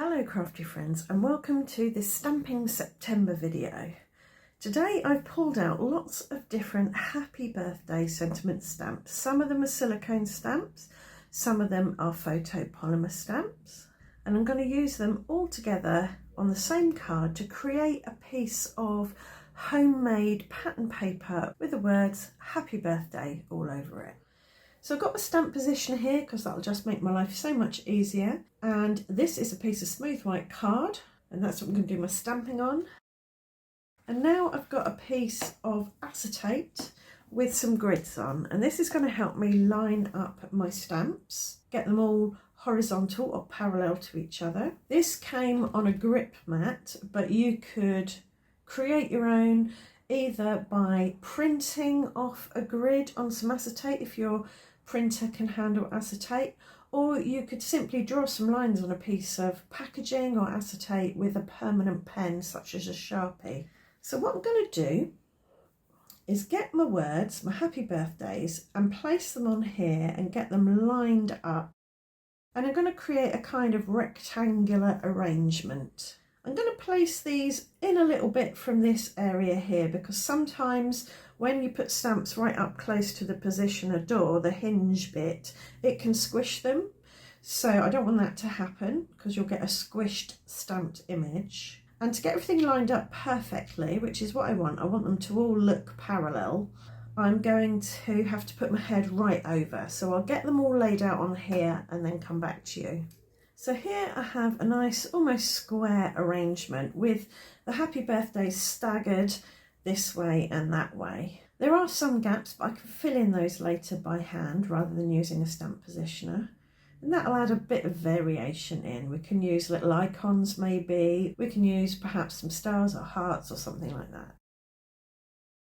Hello crafty friends and welcome to this Stamping September video. Today I've pulled out lots of different happy birthday sentiment stamps. Some of them are silicone stamps, some of them are photopolymer stamps, and I'm going to use them all together on the same card to create a piece of homemade pattern paper with the words happy birthday all over it. So I've got my stamp positioner here because that'll just make my life so much easier. And this is a piece of smooth white card, and that's what I'm going to do my stamping on. And now I've got a piece of acetate with some grids on, and this is going to help me line up my stamps, get them all horizontal or parallel to each other. This came on a grip mat, but you could create your own either by printing off a grid on some acetate if your printer can handle acetate, or you could simply draw some lines on a piece of packaging or acetate with a permanent pen such as a Sharpie. So what I'm going to do is get my words, my happy birthdays, and place them on here and get them lined up, and I'm going to create a kind of rectangular arrangement. I'm going to place these in a little bit from this area here because sometimes when you put stamps right up close to the positioner door, the hinge bit, it can squish them. So I don't want that to happen because you'll get a squished stamped image. And to get everything lined up perfectly, which is what I want them to all look parallel, I'm going to have to put my head right over. So I'll get them all laid out on here and then come back to you. So here I have a nice almost square arrangement with the happy birthdays staggered this way and that way. There are some gaps, but I can fill in those later by hand rather than using a stamp positioner. And that'll add a bit of variation in. We can use little icons maybe. We can use perhaps some stars or hearts or something like that.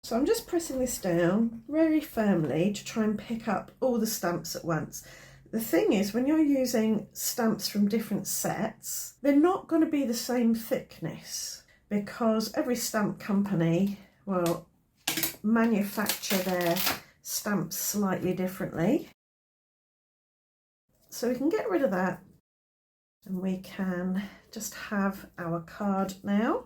So I'm just pressing this down very firmly to try and pick up all the stamps at once. The thing is, when you're using stamps from different sets, they're not going to be the same thickness because every stamp company will manufacture their stamps slightly differently. So we can get rid of that and we can just have our card now.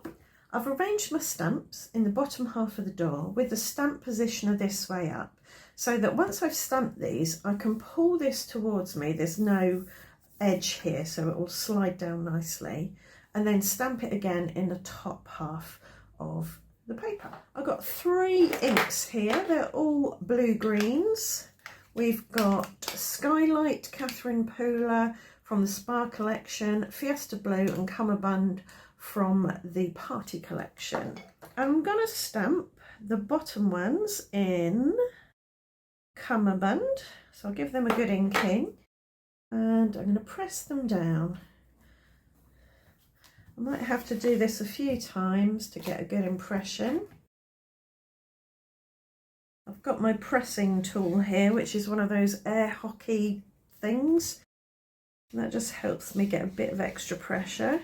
I've arranged my stamps in the bottom half of the door with the stamp positioner this way up, so that once I've stamped these, I can pull this towards me. There's no edge here, so it will slide down nicely, and then stamp it again in the top half of the paper. I've got 3 inks here. They're all blue greens. We've got Skylight Catherine Pooler from the Spa collection, Fiesta Blue and Cummerbund from the Party collection. I'm going to stamp the bottom ones in Cummerbund, so I'll give them a good inking, and I'm going to press them down. I might have to do this a few times to get a good impression. I've got my pressing tool here, which is one of those air hockey things, and that just helps me get a bit of extra pressure.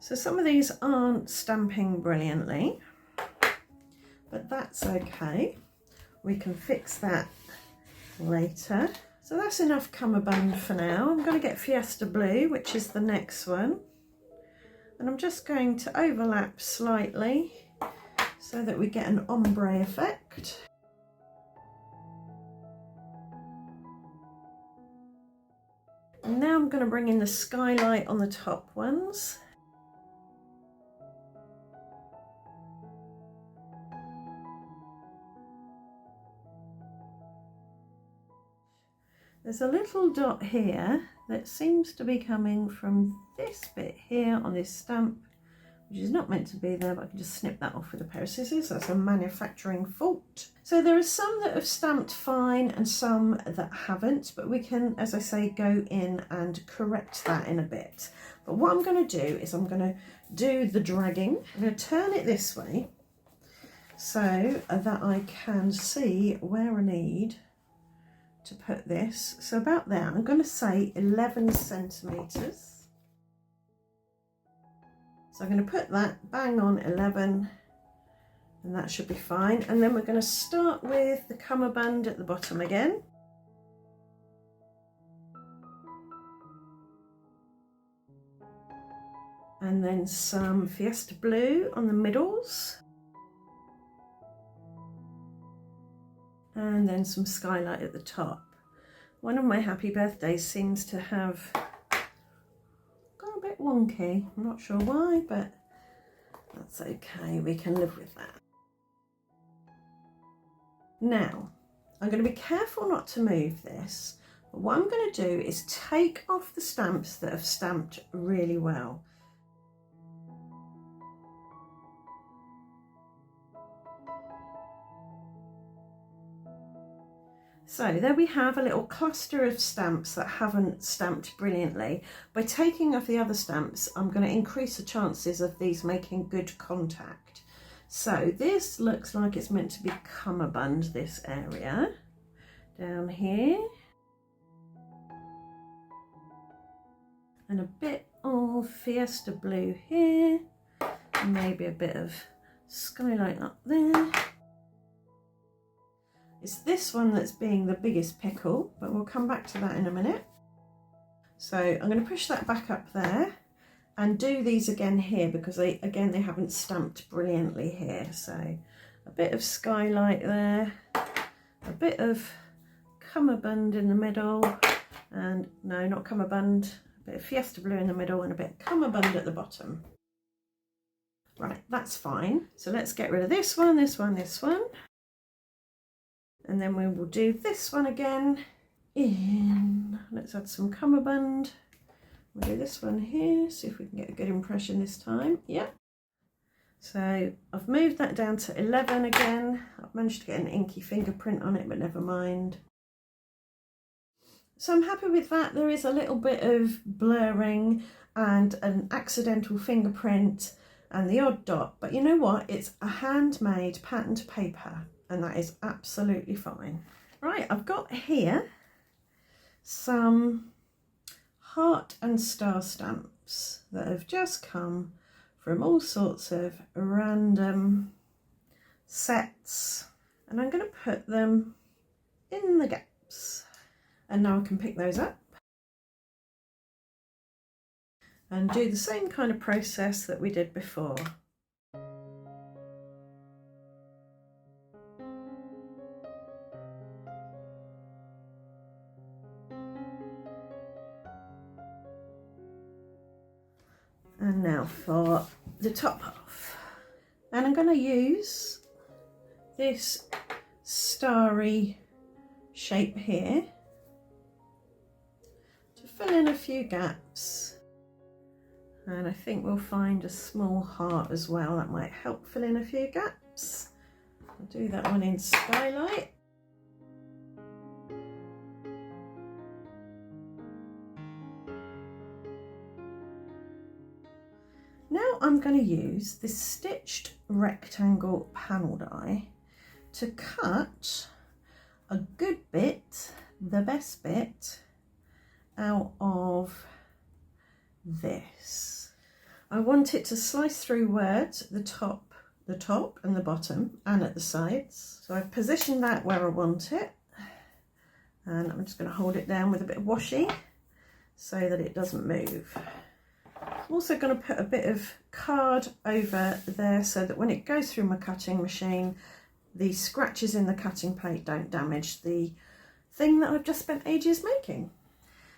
So some of these aren't stamping brilliantly, but that's okay. We can fix that later. So that's enough Cummerbund for now. I'm going to get Fiesta Blue, which is the next one. And I'm just going to overlap slightly so that we get an ombre effect. And now I'm going to bring in the Skylight on the top ones. There's a little dot here that seems to be coming from this bit here on this stamp, which is not meant to be there, but I can just snip that off with a pair of scissors. That's a manufacturing fault. So there are some that have stamped fine and some that haven't, but we can, as I say, go in and correct that in a bit. But what I'm going to do is I'm going to do the dragging. I'm going to turn it this way so that I can see where I need to put this. So about there, I'm going to say 11 centimetres. So I'm going to put that bang on 11, and that should be fine. And then we're going to start with the Cummerbund at the bottom again. and then some Fiesta Blue on the middles, and then some Skylight at the top. One of my happy birthdays seems to have gone a bit wonky. I'm not sure why, but that's okay, we can live with that. Now, I'm going to be careful not to move this, but what I'm going to do is take off the stamps that have stamped really well. So there we have a little cluster of stamps that haven't stamped brilliantly. By taking off the other stamps, I'm going to increase the chances of these making good contact. So this looks like it's meant to be cummerbund, this area down here. And a bit of Fiesta Blue here, and maybe a bit of Skylight up there. It's this one that's being the biggest pickle, but we'll come back to that in a minute. So I'm going to push that back up there and do these again here, because they haven't stamped brilliantly here. So a bit of Skylight there, a bit of cummerbund in the middle, and no, not cummerbund, a bit of Fiesta Blue in the middle and a bit of cummerbund at the bottom. Right, that's fine. So let's get rid of this one, this one, this one. And then we will do this one again in. Let's add some cummerbund. We'll do this one here, see if we can get a good impression this time. Yep. So I've moved that down to 11 again. I've managed to get an inky fingerprint on it, but never mind. So I'm happy with that. There is a little bit of blurring and an accidental fingerprint and the odd dot, but you know what? It's a handmade patterned paper, and that is absolutely fine. Right, I've got here some heart and star stamps that have just come from all sorts of random sets, and I'm going to put them in the gaps, and now I can pick those up and do the same kind of process that we did before. And now for the top half. And I'm going to use this starry shape here to fill in a few gaps. And I think we'll find a small heart as well. That might help fill in a few gaps. I'll do that one in Skylight. Now I'm going to use this stitched rectangle panel die to cut a good bit, the best bit, out of this. I want it to slice through words at the top and the bottom and at the sides. So I've positioned that where I want it, and I'm just going to hold it down with a bit of washi so that it doesn't move. I'm also going to put a bit of card over there so that when it goes through my cutting machine, the scratches in the cutting plate don't damage the thing that I've just spent ages making.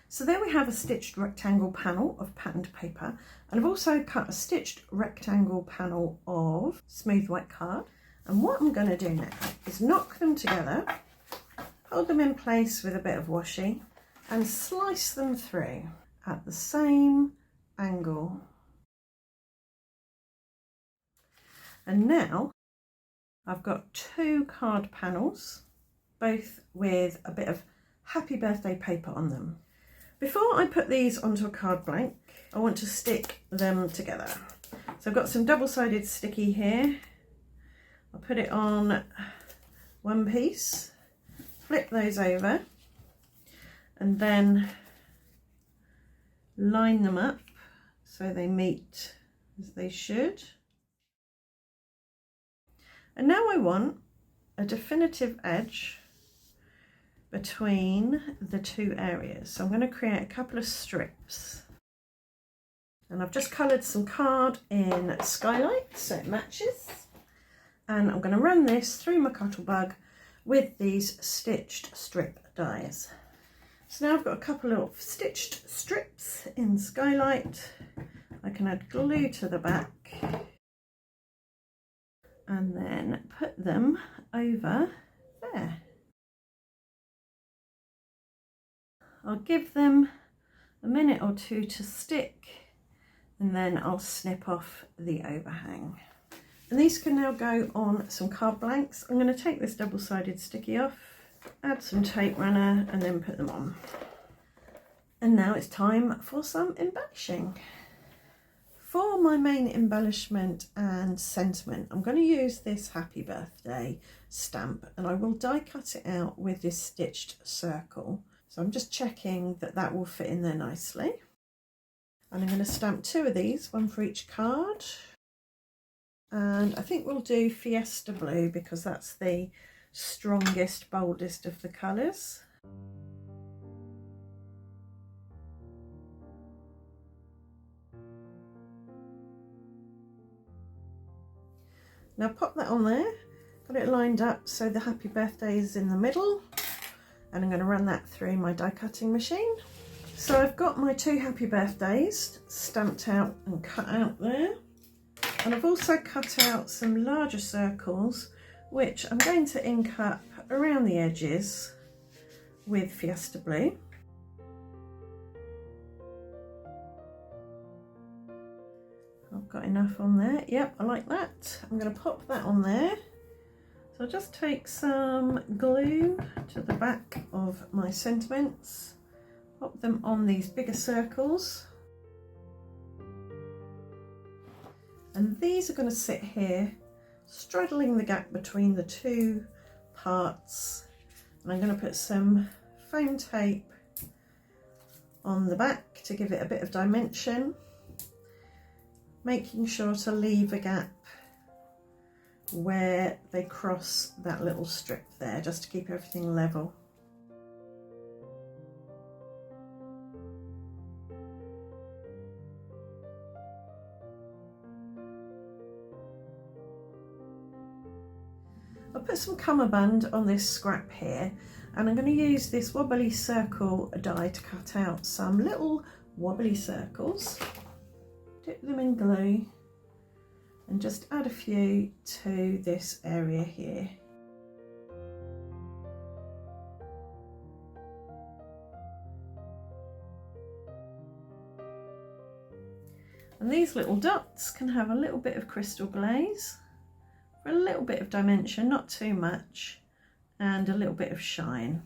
So there we have a stitched rectangle panel of patterned paper, and I've also cut a stitched rectangle panel of smooth white card. And what I'm going to do now is knock them together, hold them in place with a bit of washi, and slice them through at the same angle. And now I've got two card panels, both with a bit of happy birthday paper on them. Before I put these onto a card blank, I want to stick them together. So I've got some double-sided sticky here. I'll put it on one piece, flip those over, and then line them up so they meet as they should. And now I want a definitive edge between the two areas. So I'm going to create a couple of strips. And I've just coloured some card in Skylight so it matches. And I'm going to run this through my Cuttlebug with these stitched strip dies. So now I've got a couple of stitched strips in Skylight. I can add glue to the back and then put them over there. I'll give them a minute or two to stick and then I'll snip off the overhang. And these can now go on some card blanks. I'm going to take this double-sided sticky off, add some tape runner and then put them on. And now it's time for some embellishing. For my main embellishment and sentiment, I'm going to use this Happy Birthday stamp and I will die cut it out with this stitched circle. So I'm just checking that that will fit in there nicely. And I'm going to stamp 2 of these, one for each card. And I think we'll do Fiesta Blue because that's the strongest, boldest of the colours. Now pop that on there, got it lined up so the Happy Birthday is in the middle, and I'm going to run that through my die cutting machine. So I've got my 2 Happy Birthdays stamped out and cut out there, and I've also cut out some larger circles which I'm going to ink up around the edges with Fiesta Blue. I've got enough on there. Yep, I like that. I'm going to pop that on there. So I'll just take some glue to the back of my sentiments, pop them on these bigger circles. And these are going to sit here, straddling the gap between the 2 parts. And I'm going to put some foam tape on the back to give it a bit of dimension, making sure to leave a gap where they cross that little strip there, just to keep everything level. I'll put some cummerbund on this scrap here, and I'm going to use this wobbly circle die to cut out some little wobbly circles. Dip them in glue and just add a few to this area here. And these little dots can have a little bit of crystal glaze for a little bit of dimension, not too much, and a little bit of shine.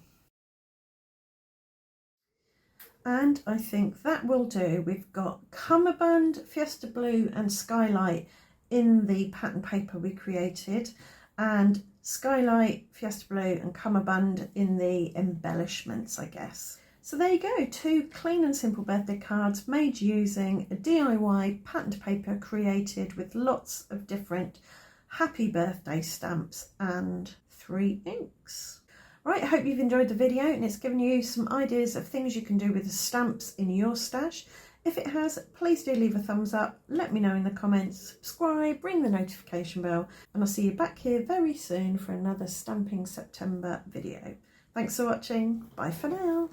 And I think that will do. We've got cummerbund, Fiesta Blue and Skylight in the pattern paper we created, and Skylight, Fiesta Blue and cummerbund in the embellishments, I guess. So there you go, 2 clean and simple birthday cards made using a DIY pattern paper created with lots of different happy birthday stamps and 3 inks. Right, I hope you've enjoyed the video and it's given you some ideas of things you can do with the stamps in your stash. If it has, please do leave a thumbs up, let me know in the comments, subscribe, ring the notification bell, and I'll see you back here very soon for another Stamping September video. Thanks for watching, bye for now.